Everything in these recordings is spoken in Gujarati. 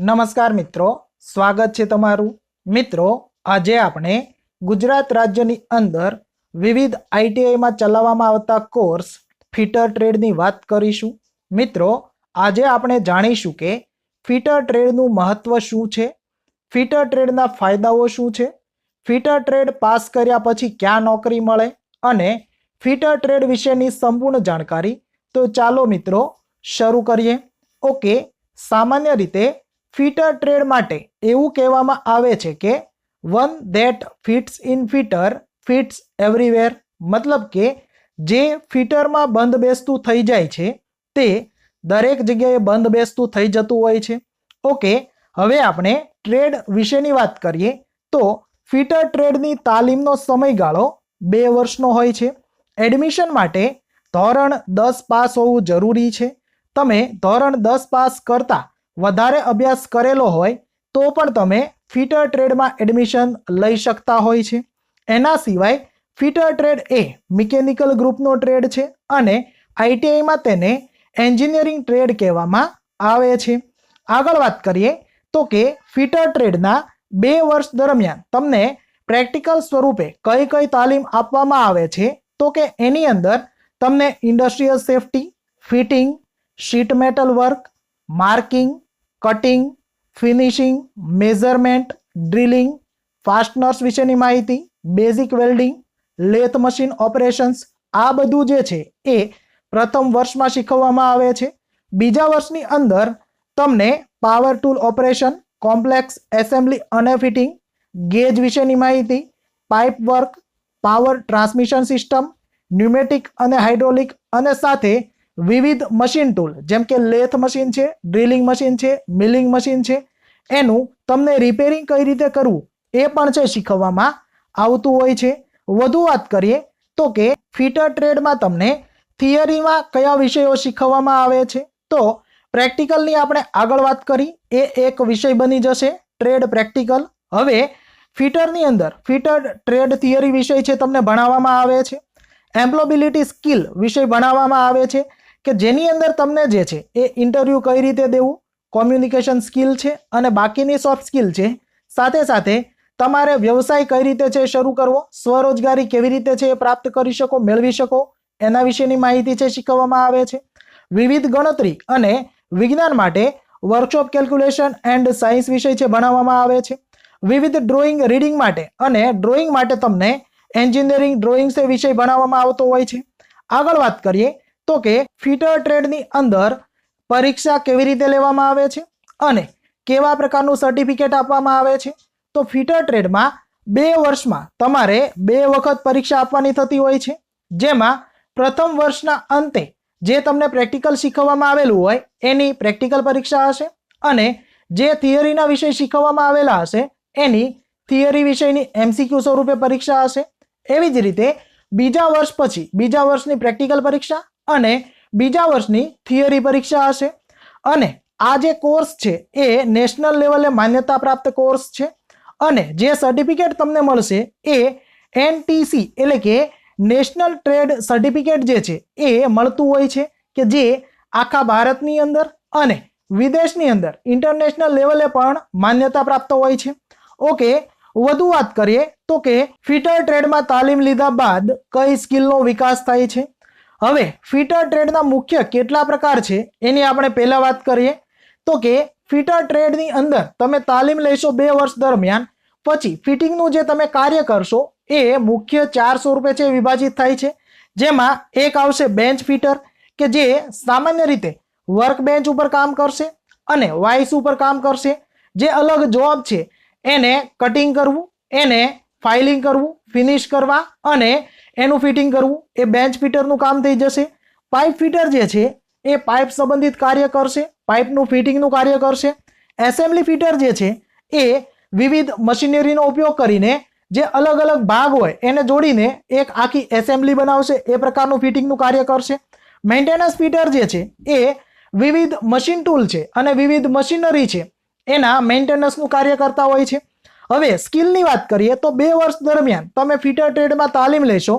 નમસ્કાર મિત્રો, સ્વાગત છે તમારું। મિત્રો, આજે આપણે ગુજરાત રાજ્યની અંદર વિવિધ આઈટીઆઈમાં ચલાવવામાં આવતા કોર્સ ફિટર ટ્રેડની વાત કરીશું। મિત્રો, આજે આપણે જાણીશું કે ફિટર ટ્રેડનું મહત્વ શું છે, ફિટર ટ્રેડના ફાયદાઓ શું છે, ફિટર ટ્રેડ પાસ કર્યા પછી ક્યાં નોકરી મળે અને ફિટર ટ્રેડ વિશેની સંપૂર્ણ જાણકારી। તો ચાલો મિત્રો શરૂ કરીએ। ઓકે, સામાન્ય રીતે ફિટર ટ્રેડ માટે એવું કહેવામાં આવે છે કે one that fits in fitter fits everywhere, મતલબ કે જે ફિટરમાં બંધ બેસતું થઈ જાય છે તે દરેક જગ્યાએ બંધ બેસતું થઈ જતું હોય છે। ઓકે, હવે આપણે ટ્રેડ વિશેની વાત કરીએ તો ફિટર ટ્રેડની તાલીમનો સમયગાળો 2 વર્ષનો હોય છે। એડમિશન માટે ધોરણ 10 પાસ હોવું જરૂરી છે। તમે ધોરણ 10 પાસ કરતાં વધારે અભ્યાસ કરેલો હોય તો પણ તમે ફિટર ટ્રેડમાં એડમિશન લઈ શકતા હોય છે। એના સિવાય ફિટર ટ્રેડ એ મિકેનિકલ ગ્રુપનો ટ્રેડ છે અને આઈટીઆઈમાં તેને એન્જિનિયરિંગ ટ્રેડ કહેવામાં આવે છે। આગળ વાત કરીએ તો કે ફિટર ટ્રેડના 2 વર્ષ દરમિયાન તમને પ્રેક્ટિકલ સ્વરૂપે કઈ કઈ તાલીમ આપવામાં આવે છે તો કે એની અંદર તમને industrial safety, fitting, sheet metal work, marking, cutting, finishing, measurement, drilling, fasteners વિશેની માહિતી, basic welding, lathe machine operations, આ બધું જે છે એ પ્રથમ વર્ષમાં શીખવવામાં આવે છે। બીજા વર્ષની અંદર તમને power tool operation, complex assembly અને ફિટિંગ, ગેજ વિશેની માહિતી, pipe work, power transmission system, pneumatic અને હાઇડ્રોલિક અને સાથે વિવિધ મશીન ટૂલ જેમ કે લેથ મશીન છે, ડ્રિલિંગ મશીન છે, મિલિંગ મશીન છે, એનું તમને રિપેરિંગ કઈ રીતે કરવું એ પણ છે શીખવવામાં આવતું હોય છે। વધુ વાત કરીએ તો કે ફિટર ટ્રેડમાં તમને થિયરીમાં કયા વિષયો શીખવવામાં આવે છે તો પ્રેક્ટિકલની આપણે આગળ વાત કરી, એ એક વિષય બની જશે ટ્રેડ પ્રેક્ટિકલ। હવે ફિટરની અંદર ફિટર ટ્રેડ થિયરી વિષય છે તમને ભણાવવામાં આવે છે। એમ્પ્લોયબિલિટી સ્કિલ વિષય ભણાવવામાં આવે છે કે જેની અંદર તમને જે છે એ ઇન્ટરવ્યૂ કઈ રીતે દેવું, કોમ્યુનિકેશન સ્કિલ છે અને બાકીની સોફ્ટ સ્કિલ છે। સાથે સાથે તમારે વ્યવસાય કઈ રીતે છે શરૂ કરવો, સ્વરોજગારી કેવી રીતે છે એ પ્રાપ્ત કરી શકો, મેળવી શકો, એના વિશેની માહિતી છે શીખવવામાં આવે છે। વિવિધ ગણતરી અને વિજ્ઞાન માટે વર્કશોપ કેલ્ક્યુલેશન એન્ડ સાયન્સ વિષય છે ભણાવવામાં આવે છે। વિવિધ ડ્રોઈંગ રીડિંગ માટે અને ડ્રોઈંગ માટે તમને એન્જિનિયરિંગ ડ્રોઈંગ વિષય ભણાવવામાં આવતો હોય છે। આગળ વાત કરીએ તો કે ફિટર ટ્રેડની અંદર પરીક્ષા કેવી રીતે લેવામાં આવે છે અને કેવા પ્રકારનું સર્ટિફિકેટ આપવામાં આવે છે તો ફિટર ટ્રેડમાં 2 વર્ષમાં તમારે 2 વખત પરીક્ષા આપવાની થતી હોય છે, જેમાં પ્રથમ વર્ષના અંતે જે તમને પ્રેક્ટિકલ શીખવવામાં આવેલું હોય એની પ્રેક્ટિકલ પરીક્ષા હશે અને જે થિયરીના વિષય શીખવવામાં આવેલા હશે એની થિયરી વિષયની એમસીક્યુ સ્વરૂપે પરીક્ષા હશે। એવી જ રીતે બીજા વર્ષ પછી બીજા વર્ષની પ્રેક્ટિકલ પરીક્ષા અને બીજા વર્ષની થિયરી પરીક્ષા હશે। અને આ જે કોર્સ છે એ નેશનલ લેવલે માન્યતા પ્રાપ્ત કોર્સ છે અને જે સર્ટિફિકેટ તમને મળશે એ એનટીસી એટલે કે નેશનલ ટ્રેડ સર્ટિફિકેટ જે છે એ મળતું હોય છે કે જે આખા ભારતની અંદર અને વિદેશની અંદર ઇન્ટરનેશનલ લેવલે પણ માન્યતા પ્રાપ્ત હોય છે। ઓકે, વધુ વાત કરીએ તો કે ફિટર ટ્રેડમાં તાલીમ લીધા બાદ કઈ સ્કિલનો વિકાસ થાય છે। હવે ફિટર ટ્રેડના મુખ્ય કેટલા પ્રકાર છે એની આપણે પહેલા વાત કરીએ તો કે ફિટર ટ્રેડની અંદર તમે તાલીમ લેશો 2 વર્ષ દરમિયાન, પછી ફિટિંગનું જે તમે કાર્ય કરશો એ મુખ્ય 4 સ્વરૂપે છે વિભાજિત થાય છે। જેમાં એક આવશે બેન્ચ ફિટર કે જે સામાન્ય રીતે વર્ક બેન્ચ ઉપર કામ કરશે અને વાઇસ ઉપર કામ કરશે। જે અલગ જોબ છે એને કટિંગ કરવું, એને ફાઇલિંગ કરવું, ફિનિશ કરવા અને એનું ફિટિંગ કરવું એ બેન્ચ ફિટરનું કામ થઈ જશે। પાઇપ ફિટર જે છે એ પાઇપ સંબંધિત કાર્ય કરશે, પાઇપનું ફિટિંગનું કાર્ય કરશે। એસેમ્બલી ફિટર જે છે એ વિવિધ મશીનરીનો ઉપયોગ કરીને જે અલગ અલગ ભાગ હોય એને જોડીને એક આખી એસેમ્બલી બનાવશે, એ પ્રકારનું ફિટિંગનું કાર્ય કરશે। મેન્ટેનન્સ ફિટર જે છે એ વિવિધ મશીન ટૂલ છે અને વિવિધ મશીનરી છે એના મેન્ટેનન્સનું કાર્ય કરતા હોય છે। હવે સ્કિલની વાત કરીએ તો 2 વર્ષ દરમિયાન તમે ફિટર ટ્રેડમાં તાલીમ લેશો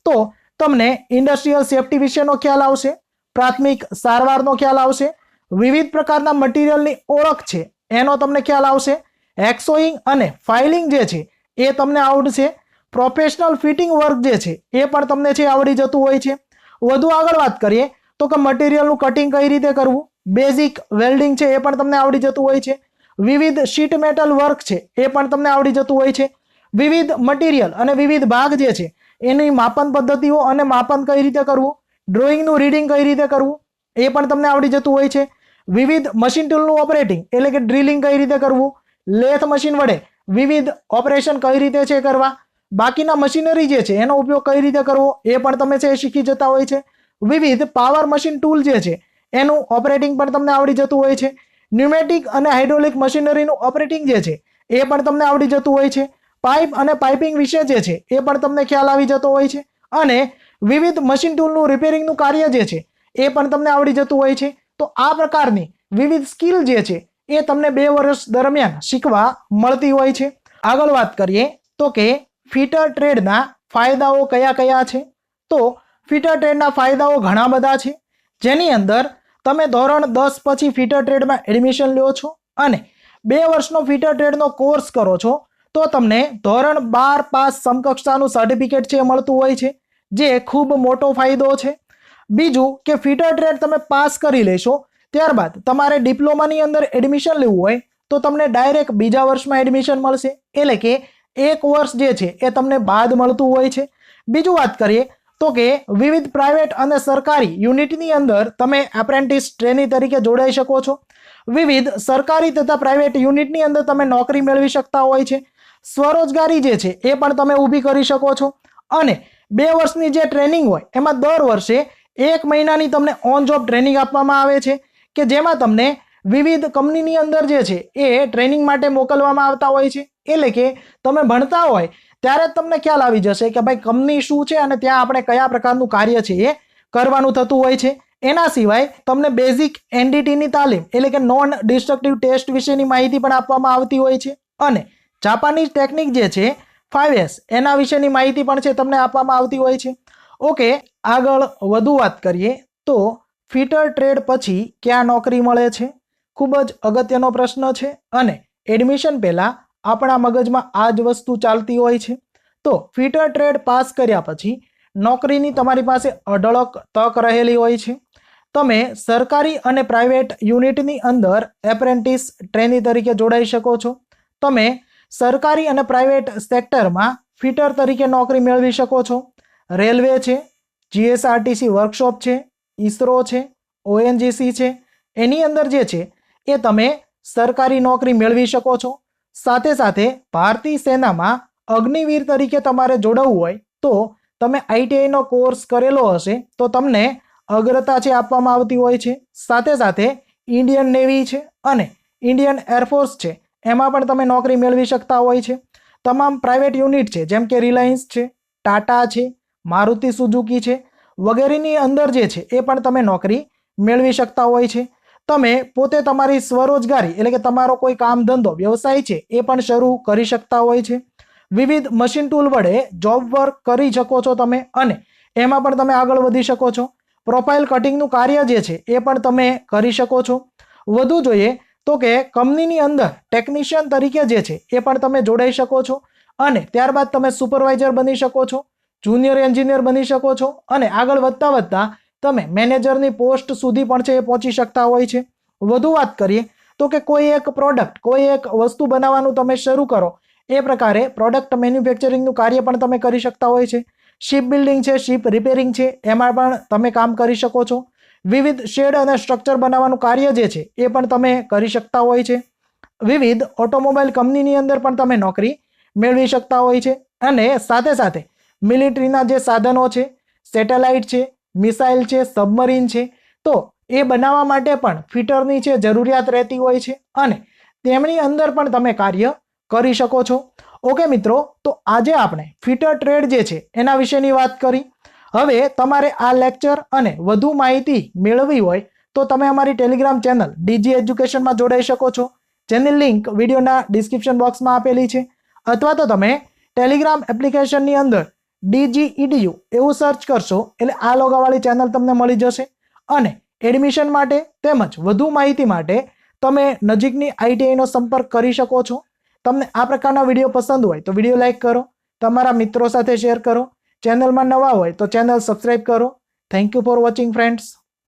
તો તમને ઇન્ડસ્ટ્રીયલ સેફટી વિશેનો ખ્યાલ આવશે, પ્રાથમિક સારવારનો ખ્યાલ આવશે, વિવિધ પ્રકારના મટીરિયલની ઓળખ છે એનો તમને ખ્યાલ આવશે. હેક્સોઇંગ અને ફાઇલિંગ જે છે એ તમને આવડશે. પ્રોફેશનલ ફિટિંગ વર્ક જે છે એ પણ તમને છે આવડી જતું હોય છે. વધુ આગળ વાત કરીએ તો કે મટીરિયલનું કટિંગ કઈ રીતે કરવું, બેઝિક વેલ્ડિંગ છે એ પણ તમને આવડી જતું હોય છે. વિવિધ શીટ મેટલ વર્ક છે એ પણ તમને આવડી જતું હોય છે. વિવિધ મટીરિયલ અને વિવિધ ભાગ જે છે એની માપન પદ્ધતિઓ અને માપન કઈ રીતે કરવું, ડ્રોઈંગનું રીડિંગ કઈ રીતે કરવું એ પણ તમને આવડી જતું હોય છે. વિવિધ મશીન ટૂલનું ઓપરેટિંગ એટલે કે ડ્રિલિંગ કઈ રીતે કરવું, લેથ મશીન વડે વિવિધ ઓપરેશન કઈ રીતે છે કરવા, બાકીના મશીનરી જે છે એનો ઉપયોગ કઈ રીતે કરવો એ પણ તમે છે શીખી જતા હોય છે. વિવિધ પાવર મશીન ટૂલ જે છે એનું ઓપરેટિંગ પણ તમને આવડી જતું હોય છે. ન્યુમેટિક અને હાઇડ્રોલિક મશીનરીનું ઓપરેટિંગ જે છે એ પણ તમને આવડી જતું હોય છે. પાઇપ અને પાઇપિંગ વિશે જે છે એ પણ તમને ખ્યાલ આવી જતો હોય છે. અને વિવિધ મશીન ટૂલનું રિપેરિંગનું કાર્ય જે છે એ પણ તમને આવડી જતું હોય છે. તો આ પ્રકારની વિવિધ સ્કિલ જે છે એ તમને 2 વર્ષ દરમિયાન શીખવા મળતી હોય છે. આગળ વાત કરીએ તો કે ફિટર ટ્રેડના ફાયદાઓ કયા કયા છે. તો ફિટર ટ્રેડના ફાયદાઓ ઘણા બધા છે, જેની અંદર તમે ધોરણ 10 પછી ફિટર ટ્રેડમાં એડમિશન લ્યો છો અને 2 વર્ષનો ફિટર ટ્રેડનો કોર્સ કરો છો તો તમને ધોરણ 12 પાસ સમકક્ષાનું સર્ટિફિકેટ છે મળતું હોય છે, જે ખૂબ મોટો ફાયદો છે. બીજું કે ફિટર ટ્રેડ તમે પાસ કરી લેશો ત્યારબાદ તમારે ડિપ્લોમાની અંદર એડમિશન લેવું હોય તો તમને ડાયરેક્ટ બીજા વર્ષમાં એડમિશન મળશે, એટલે કે 1 વર્ષ જે છે એ તમને બાદ મળતું હોય છે. બીજું વાત કરીએ તો કે વિવિધ પ્રાઇવેટ અને સરકારી યુનિટની અંદર તમે એપ્રેન્ટિસ ટ્રેની તરીકે જોડાઈ શકો છો. વિવિધ સરકારી તથા પ્રાઇવેટ યુનિટની અંદર તમે નોકરી મેળવી શકતા હોય છે. સ્વરોજગારી જે છે એ પણ તમે ઊભી કરી શકો છો. અને 2 વર્ષની જે ટ્રેનિંગ હોય એમાં દર વર્ષે 1 મહિનાની તમને ઓન જોબ ટ્રેનિંગ આપવામાં આવે છે, કે જેમાં તમને વિવિધ કંપનીની અંદર જે છે એ ટ્રેનિંગ માટે મોકલવામાં આવતા હોય છે. એટલે કે તમે ભણતા હોય ત્યારે જ તમને ખ્યાલ આવી જશે કે ભાઈ કંપની શું છે અને ત્યાં આપણે કયા પ્રકારનું કાર્ય છે એ કરવાનું થતું હોય છે. એના સિવાય તમને બેઝિક એનડીટીની તાલીમ એટલે કે નોન ડિસ્ટ્રક્ટિવ ટેસ્ટ વિશેની માહિતી પણ આપવામાં આવતી હોય છે. અને જાપાનીઝ ટેકનિક જે છે 5S એના વિશેની માહિતી પણ છે તમને આપવામાં આવતી હોય છે. ઓકે, આગળ વધુ વાત કરીએ તો ફિટર ટ્રેડ પછી ક્યાં નોકરી મળે છે? ખૂબ જ અગત્યનો પ્રશ્ન છે અને એડમિશન પહેલાં આપણા મગજમાં આ જ વસ્તુ ચાલતી હોય છે. તો ફિટર ટ્રેડ પાસ કર્યા પછી નોકરીની તમારી પાસે અઢળક તક રહેલી હોય છે. તમે સરકારી અને પ્રાઇવેટ યુનિટની અંદર એપ્રેન્ટિસ ટ્રેની તરીકે જોડાઈ શકો છો. તમે સરકારી અને પ્રાઇવેટ સેક્ટરમાં ફિટર તરીકે નોકરી મેળવી શકો છો. રેલવે છે, જીએસઆરટીસી વર્કશોપ છે, ઇસરો છે, ઓએનજીસી છે, એની અંદર જે છે એ તમે સરકારી નોકરી મેળવી શકો છો. સાથે સાથે ભારતીય સેનામાં અગ્નિવીર તરીકે તમારે જોડાવવું હોય તો તમે આઈટીઆઈનો કોર્સ કરેલો હશે તો તમને અગ્રતા છે આપવામાં આવતી હોય છે. સાથે સાથે ઇન્ડિયન નેવી છે અને ઇન્ડિયન એરફોર્સ છે એમાં પણ તમે નોકરી મેળવી શકતા હોય છે. તમામ પ્રાઇવેટ યુનિટ છે જેમ કે રિલાયન્સ છે, ટાટા છે, મારુતિ સુઝુકી છે વગેરેની અંદર જે છે એ પણ તમે નોકરી મેળવી શકતા હોય છે. તમે પોતે તમારી સ્વરોજગારી એટલે કે તમારો કોઈ કામ ધંધો વ્યવસાય છે એ પણ શરૂ કરી શકતા હોય છે. વિવિધ મશીન ટૂલ વડે જોબ વર્ક કરી શકો છો તમે અને એમાં પણ તમે આગળ વધી શકો છો. પ્રોફાઇલ કટિંગનું કાર્ય જે છે એ પણ તમે કરી શકો છો. વધુ જોઈએ તો કે કંપનીની અંદર ટેકનિશિયન તરીકે જે છે એ પણ તમે જોડાઈ શકો છો અને ત્યારબાદ તમે સુપરવાઇઝર બની શકો છો, જુનિયર એન્જિનિયર બની શકો છો અને આગળ વધતા વધતા તમે મેનેજરની પોસ્ટ સુધી પણ છે એ પહોંચી શકતા હોય છે. વધુ વાત કરીએ તો કે કોઈ એક પ્રોડક્ટ કોઈ એક વસ્તુ બનાવવાનું તમે શરૂ કરો એ પ્રકારે પ્રોડક્ટ મેન્યુફેક્ચરિંગનું કાર્ય પણ તમે કરી શકતા હોય છે. શિપ બિલ્ડિંગ છે, શિપ રિપેરિંગ છે એમાં પણ તમે કામ કરી શકો છો. વિવિધ શેડ અને સ્ટ્રક્ચર બનાવવાનું કાર્ય જે છે એ પણ તમે કરી શકતા હોય છે. વિવિધ ઓટોમોબાઈલ કંપનીની અંદર પણ તમે નોકરી મેળવી શકતા હોય છે. અને સાથે સાથે મિલિટરીના જે સાધનો છે, સેટેલાઇટ છે, મિસાઇલ છે, સબમરીન છે, તો એ બનાવવા માટે પણ ફિટરની છે જરૂરિયાત રહેતી હોય છે અને તેમની અંદર પણ તમે કાર્ય કરી શકો છો. ઓકે મિત્રો, તો આજે આપણે ફિટર ટ્રેડ જે છે એના વિશેની વાત કરી. હવે તમારે આ લેક્ચર અને વધુ માહિતી મેળવવી હોય તો તમે અમારી ટેલિગ્રામ ચેનલ ડીજી એજ્યુકેશનમાં જોડાઈ શકો છો, જેની લિંક વિડીયોના ડિસ્ક્રિપ્શન બોક્સમાં આપેલી છે. અથવા તો તમે ટેલિગ્રામ એપ્લિકેશનની અંદર DGEDU એવું સર્ચ કરશો એટલે આ લોગાવાળી ચેનલ તમને મળી જશે. અને એડમિશન માટે તેમજ વધુ માહિતી માટે તમે નજીકની આઈટીઆઈનો સંપર્ક કરી શકો છો. તમને આ પ્રકારના વિડીયો પસંદ હોય તો વિડીયો લાઇક કરો, તમારા મિત્રો સાથે શેર કરો. ચેનલમાં નવા હોય તો ચેનલ સબસ્ક્રાઇબ કરો. Thank you for watching friends.